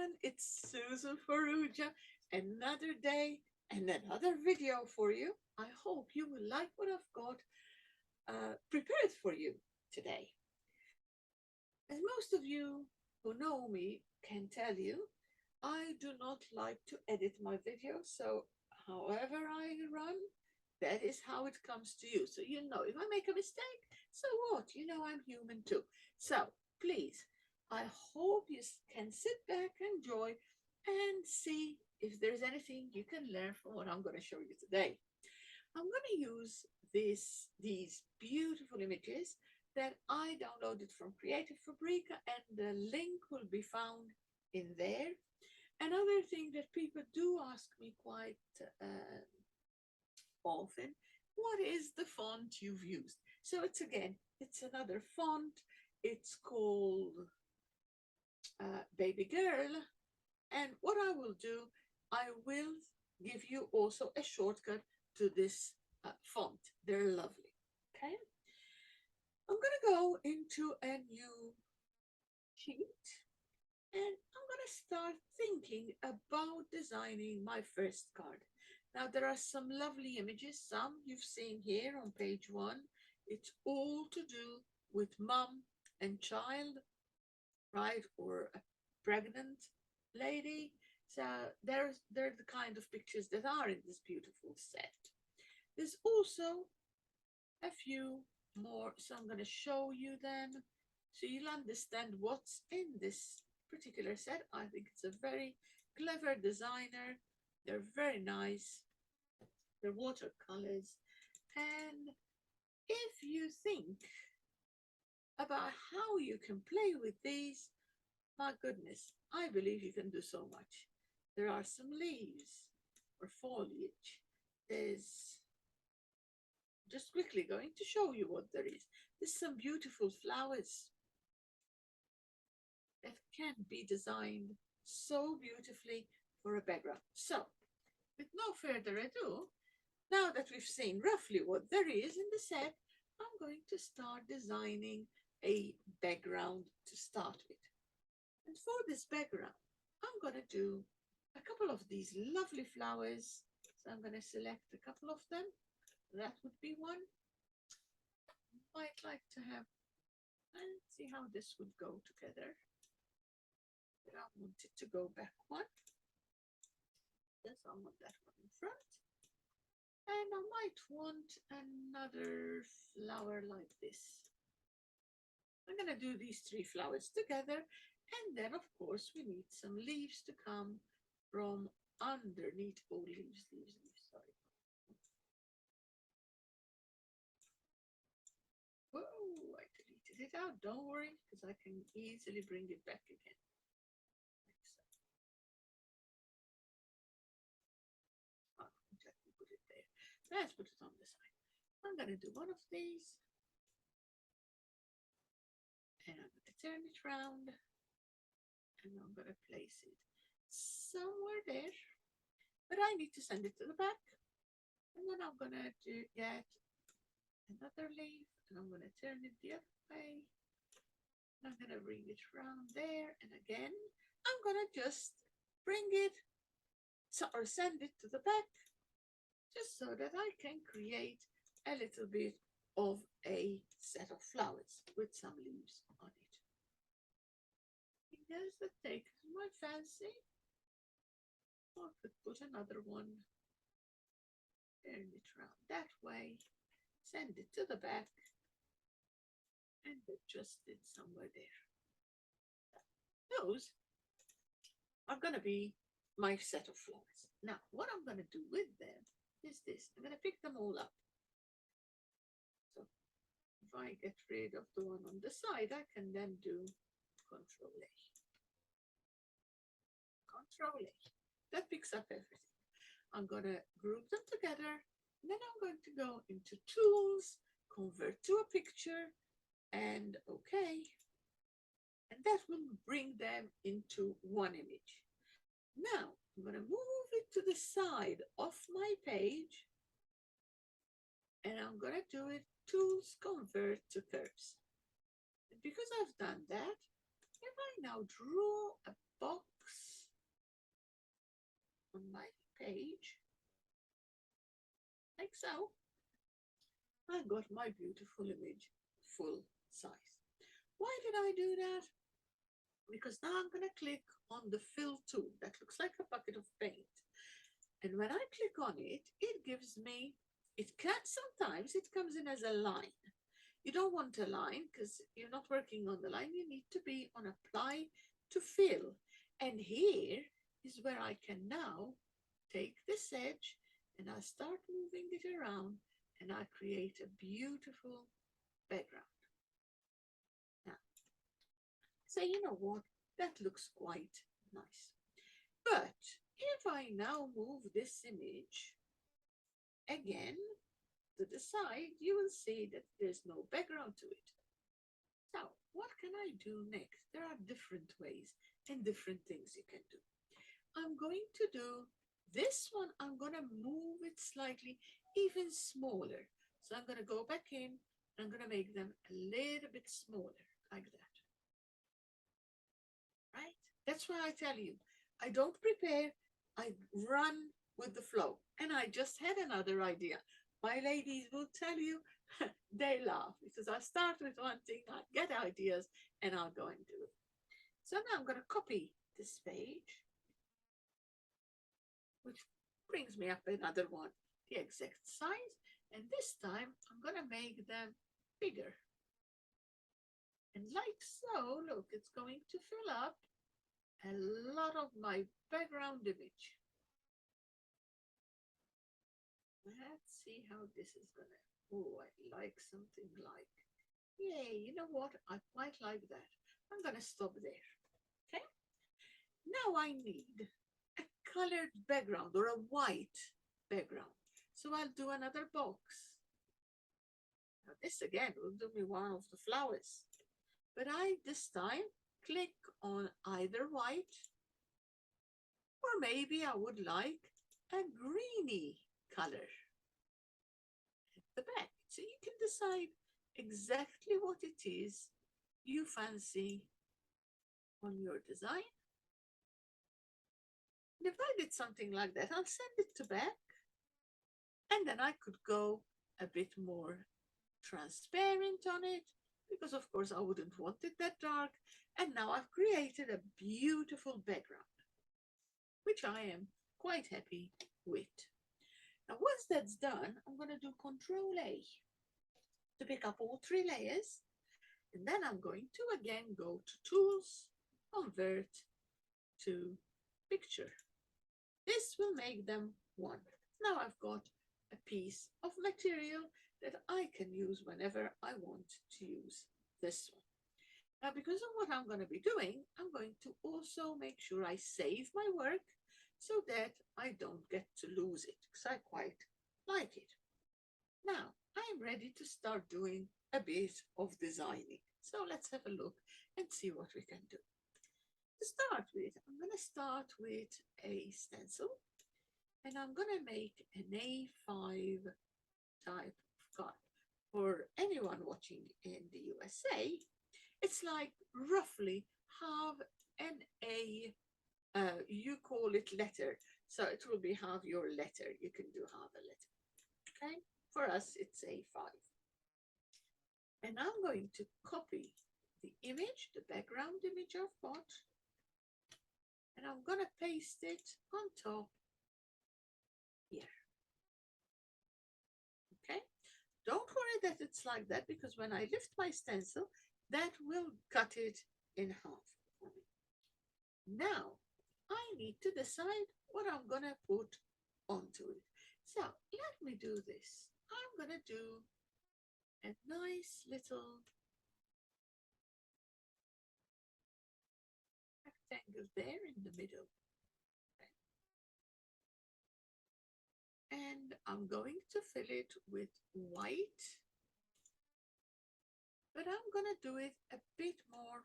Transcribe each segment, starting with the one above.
everyone, it's Susan Faruja. Another day and another video for you. I hope you will like what I've got prepared for you today. As most of you who know me can tell you, I do not like to edit my videos, so however I run, that is how it comes to you. So you know, if I make a mistake, so what? You know, I'm human too. So please, I hope you can sit back, enjoy, and see if there's anything you can learn from what I'm going to show you today. I'm going to use these beautiful images that I downloaded from Creative Fabrica, and the link will be found in there. Another thing that people do ask me quite often, what is the font you've used? So it's another font. It's called Baby Girl. And what I will do, I will give you also a shortcut to this font. They're lovely. Okay. I'm going to go into a new sheet and I'm going to start thinking about designing my first card. Now, there are some lovely images, some you've seen here on page 1. It's all to do with mom and child, right? Or a pregnant lady. So they're the kind of pictures that are in this beautiful set. There's also a few more, so I'm going to show you them so you'll understand what's in this particular set. I think it's a very clever designer. They're very nice. They're watercolors. And if you think about how you can play with these, my goodness, I believe you can do so much. There are some leaves or foliage. There's just quickly going to show you what there is. There's some beautiful flowers that can be designed so beautifully for a background. So, with no further ado, now that we've seen roughly what there is in the set, I'm going to start designing a background to start with. And for this background, I'm going to do a couple of these lovely flowers. So I'm going to select a couple of them. That would be one. Might like to have, let's see how this would go together. But I want it to go back one. Yes, I want that one in front. And I might want another flower like this. I'm going to do these 3 flowers together. And then, of course, we need some leaves to come from underneath. Oh, leaves, sorry. Oh, I deleted it out. Don't worry, because I can easily bring it back again. Oh, let me put it there. Let's put it on the side. I'm going to do one of these. And I'm going to turn it around. And I'm going to place it somewhere there. But I need to send it to the back. And then I'm going to get another leaf. And I'm going to turn it the other way. And I'm going to bring it around there. And again, I'm going to just bring it or send it to the back. Just so that I can create a little bit of a set of flowers with some leaves on it. There's the take my fancy. Or I could put another one. Turn it around that way. Send it to the back. And adjust it somewhere there. Those are going to be my set of flowers. Now, what I'm going to do with them is this. I'm going to pick them all up. So if I get rid of the one on the side, I can then do Control A. Control A. That picks up everything. I'm going to group them together. And then I'm going to go into Tools, Convert to a Picture, and OK. And that will bring them into one image. Now, I'm going to move it to the side of my page. And I'm going to do it Tools, Convert to Curves. And because I've done that, if I now draw a box on my page, like so. I got my beautiful image full size. Why did I do that? Because now I'm going to click on the fill tool that looks like a bucket of paint. And when I click on it, it gives me, it can sometimes it comes in as a line. You don't want a line because you're not working on the line. You need to be on apply to fill. And here is where I can now take this edge and I start moving it around and I create a beautiful background. Now, say, you know what, that looks quite nice. But if I now move this image again to the side, you will see that there's no background to it. So what can I do next? There are different ways and different things you can do. I'm going to do this one. I'm going to move it slightly even smaller. So I'm going to go back in and I'm going to make them a little bit smaller like that. Right? That's why I tell you, I don't prepare, I run with the flow. And I just had another idea. My ladies will tell you, they laugh because I start with one thing, I get ideas, and I'll go and do it. So now I'm going to copy this page, which brings me up another one, the exact size. And this time I'm going to make them bigger. And like so, look, it's going to fill up a lot of my background image. Let's see how this is gonna, oh, I like something like, yay, you know what, I quite like that. I'm gonna stop there, okay? Now I need a colored background or a white background. So I'll do another box. Now this again will do me one of the flowers. But I, this time, click on either white, or maybe I would like a greeny color at the back. So you can decide exactly what it is you fancy on your design. And if I did something like that, I'll send it to back. And then I could go a bit more transparent on it because of course I wouldn't want it that dark. And now I've created a beautiful background, which I am quite happy with. Now, once that's done, I'm going to do Control A to pick up all three layers. And then I'm going to again go to Tools, Convert to Picture. This will make them one. Now I've got a piece of material that I can use whenever I want to use this one. Now, because of what I'm going to be doing, I'm going to also make sure I save my work so that I don't get to lose it, because I quite like it. Now, I'm ready to start doing a bit of designing. So let's have a look and see what we can do. To start with, I'm going to start with a stencil, and I'm going to make an A5 type of card. For anyone watching in the USA, it's like roughly half an A, you call it letter. So it will be half your letter. You can do half a letter. Okay, for us, it's A5. And I'm going to copy the image, the background image I've got, and I'm going to paste it on top here. Okay, don't worry that it's like that because when I lift my stencil, that will cut it in half for me. Now, I need to decide what I'm going to put onto it. So let me do this. I'm going to do a nice little rectangle there in the middle. And I'm going to fill it with white, but I'm going to do it a bit more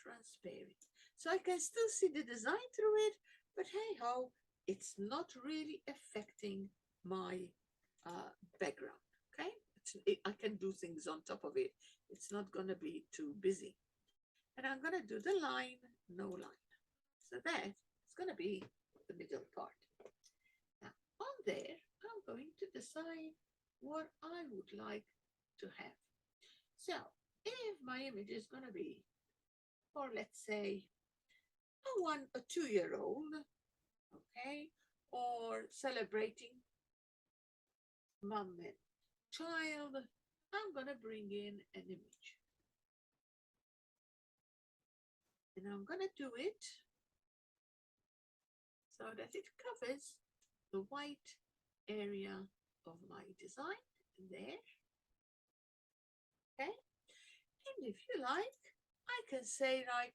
transparent. So I can still see the design through it, but hey ho, it's not really affecting my background, okay? I can do things on top of it. It's not going to be too busy. And I'm going to do the line, no line. So that is going to be the middle part. there, I'm going to decide what I would like to have. So if my image is going to be, or let's say, a 2-year-old, okay, or celebrating mom and child, I'm going to bring in an image. And I'm going to do it so that it covers the white area of my design there. Okay. And if you like, I can say like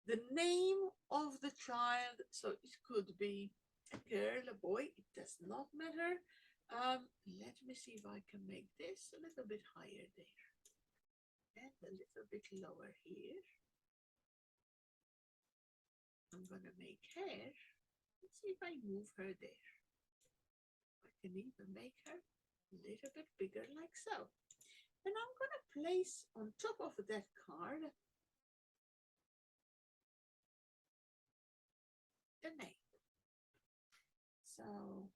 the name of the child. So it could be a girl, a boy, it does not matter. Let me see if I can make this a little bit higher there and a little bit lower here. I'm gonna make hair. Let's see if I move her there. I can even make her a little bit bigger like so. And I'm gonna place on top of that card the name. So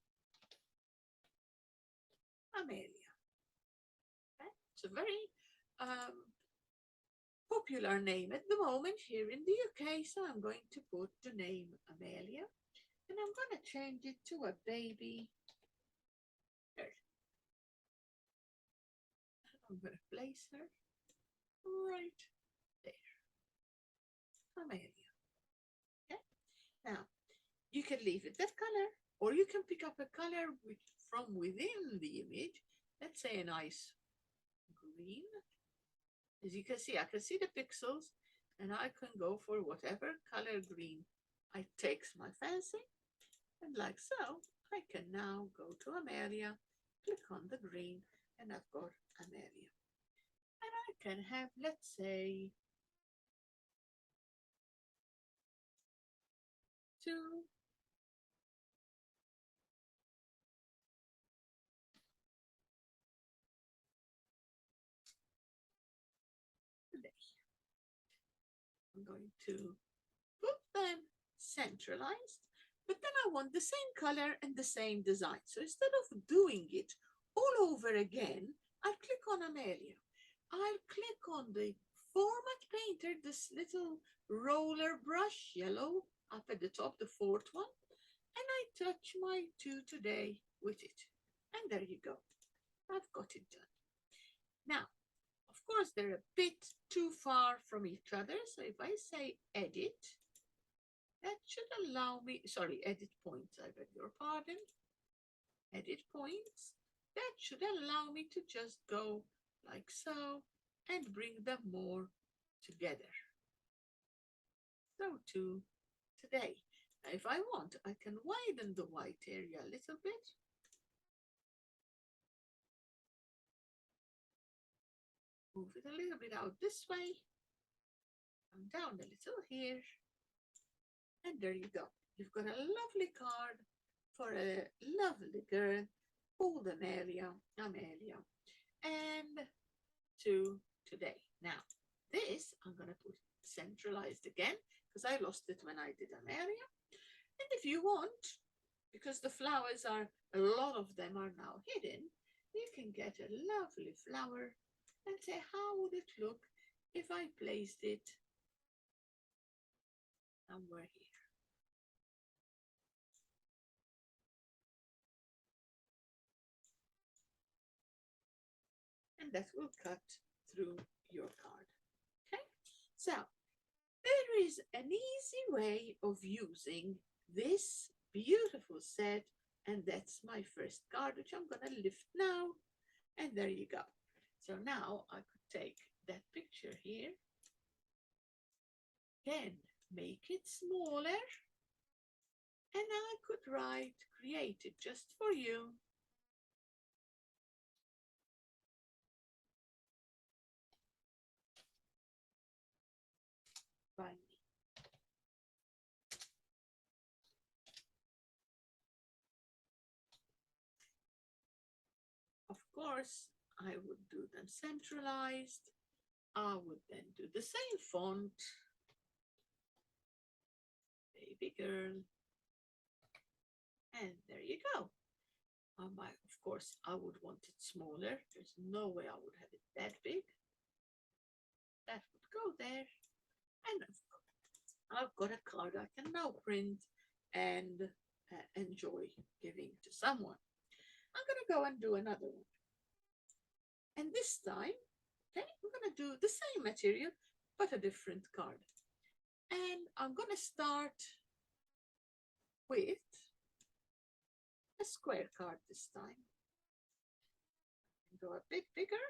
Amelia. Okay? It's a very popular name at the moment here in the UK, so I'm going to put the name Amelia, and I'm going to change it to a baby girl. I'm going to place her right there, Amelia. Okay? Now, you can leave it that color, or you can pick up a color from within the image. Let's say a nice green. As you can see, I can see the pixels, and I can go for whatever color green I takes my fancy. And like so, I can now go to Amelia, click on the green, and I've got Amelia. And I can have, let's say, 2 today. I'm going to put them centralized, but then I want the same color and the same design. So instead of doing it all over again, I'll click on Amelia. I'll click on the Format Painter, this little roller brush, yellow, up at the top, the fourth one, and I touch my 2 today with it. And there you go. I've got it done. Now, of course, they're a bit too far from each other. So if I say edit, that should allow me, sorry, edit points, I beg your pardon. Edit points. That should allow me to just go like so and bring them more together. So to today. Now, if I want, I can widen the white area a little bit. Move it a little bit out this way. Come down a little here. And there you go. You've got a lovely card for a lovely girl called Amelia. And to today. Now, this I'm going to put centralized again because I lost it when I did Amelia. And if you want, because the flowers are, a lot of them are now hidden, you can get a lovely flower and say, how would it look if I placed it somewhere here? And that will cut through your card. Okay, so there is an easy way of using this beautiful set, and that's my first card, which I'm going to lift now, and there you go. So now I could take that picture here, again, make it smaller, and I could write, created just for you. By me. Of course, I would do them centralized. I would then do the same font, baby girl, and there you go. Of course, I would want it smaller. There's no way I would have it that big. That would go there. And I've got a card I can now print and enjoy giving to someone. I'm going to go and do another one. And this time, okay, I'm going to do the same material, but a different card. And I'm going to start with a square card this time. Go a bit bigger.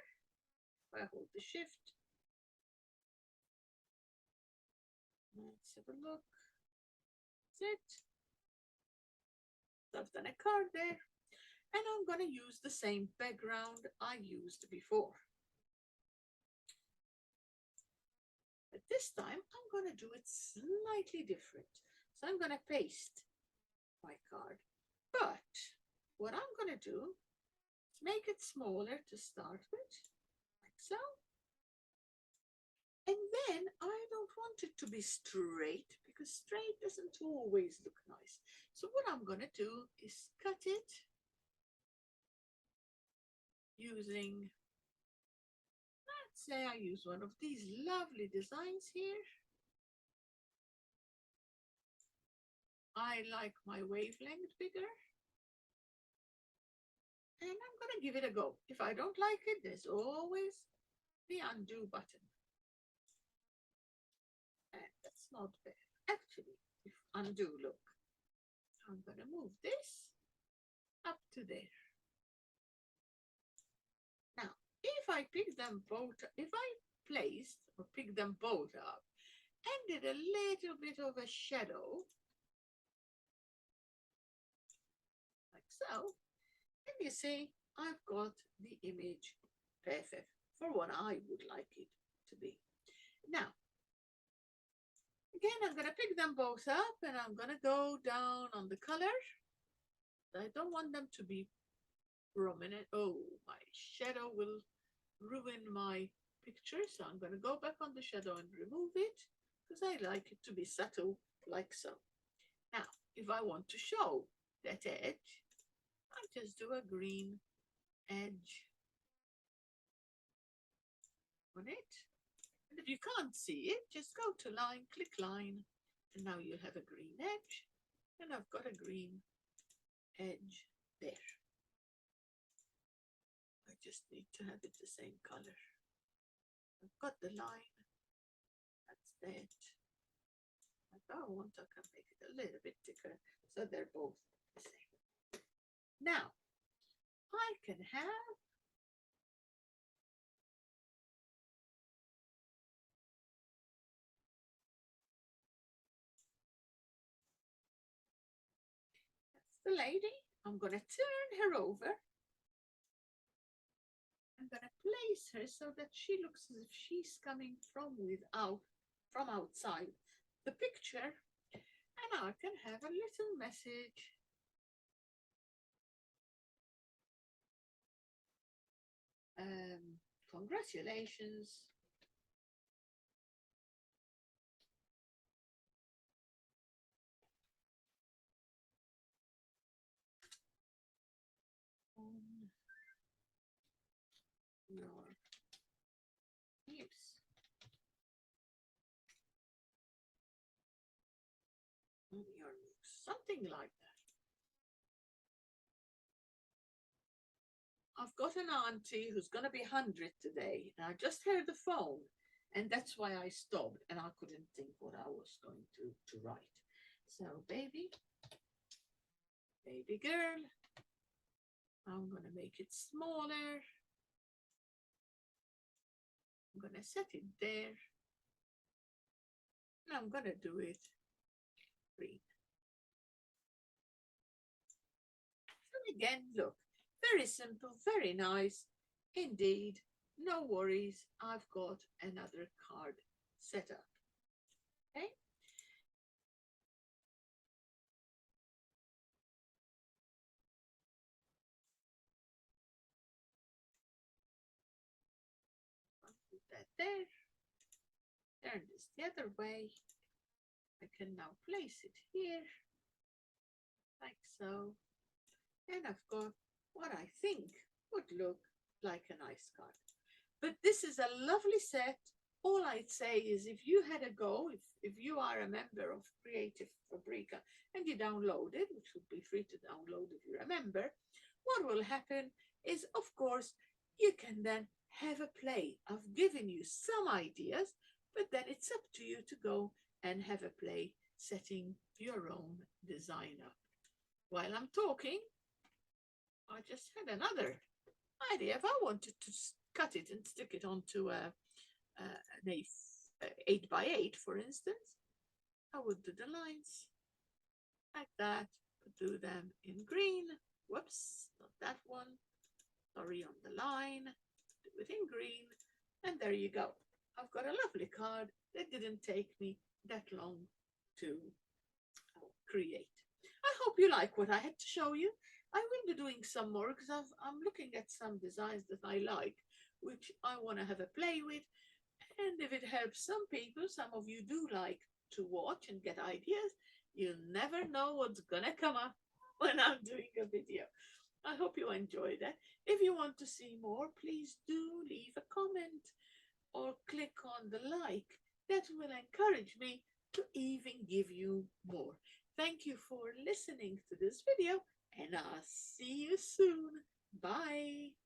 I hold the shift. Let's have a look. That's it. I've done a card there. And I'm going to use the same background I used before. But this time I'm going to do it slightly different. So I'm going to paste my card. But what I'm going to do is make it smaller to start with, like so. And then I don't want it to be straight because straight doesn't always look nice. So what I'm going to do is cut it using, let's say I use one of these lovely designs here. I like my wavelength bigger. And I'm going to give it a go. If I don't like it, there's always the undo button. And that's not bad. Actually, if undo, look, I'm going to move this up to there. Now, if I pick them both, if I placed or pick them both up and did a little bit of a shadow, like so, and you see, I've got the image perfect for what I would like it to be. Now, again, I'm going to pick them both up and I'm going to go down on the color. I don't want them to be prominent. Oh, my shadow will ruin my picture. So I'm going to go back on the shadow and remove it because I like it to be subtle like so. Now, if I want to show that edge, I just do a green edge on it. And if you can't see it, just go to line, click line, and now you have a green edge. And I've got a green edge there. I just need to have it the same color. I've got the line. That's that. If I want, I can make it a little bit thicker so they're both the same. Now, I can have the lady. I'm going to turn her over. I'm going to place her so that she looks as if she's coming from outside the picture. And I can have a little message. Congratulations. Your news. Your news. Something like that. I've got an auntie who's going to be 100 today, and I just heard the phone, and that's why I stopped, and I couldn't think what I was going to write. So, baby girl, I'm going to make it smaller. I'm going to set it there. And I'm going to do it green. And again, look, very simple, very nice. Indeed, no worries. I've got another card set up. Okay. I'll put that there. Turn this the other way. I can now place it here, like so. And I've got what I think would look like a nice card. But this is a lovely set. All I'd say is if you had a go, if you are a member of Creative Fabrica and you download it, which would be free to download if you remember, what will happen is, of course, you can then have a play. I've given you some ideas, but then it's up to you to go and have a play setting your own design up. While I'm talking, I just had another idea. If I wanted to cut it and stick it onto an 8 by 8, for instance, I would do the lines like that, do them in green. Whoops, not that one. Sorry, on the line, do it in green, and there you go. I've got a lovely card that didn't take me that long to create. I hope you like what I had to show you. I will be doing some more because I'm looking at some designs that I like, which I want to have a play with. And if it helps some people, some of you do like to watch and get ideas, you never know what's going to come up when I'm doing a video. I hope you enjoyed that. If you want to see more, please do leave a comment or click on the like. That will encourage me to even give you more. Thank you for listening to this video, and I'll see you soon. Bye.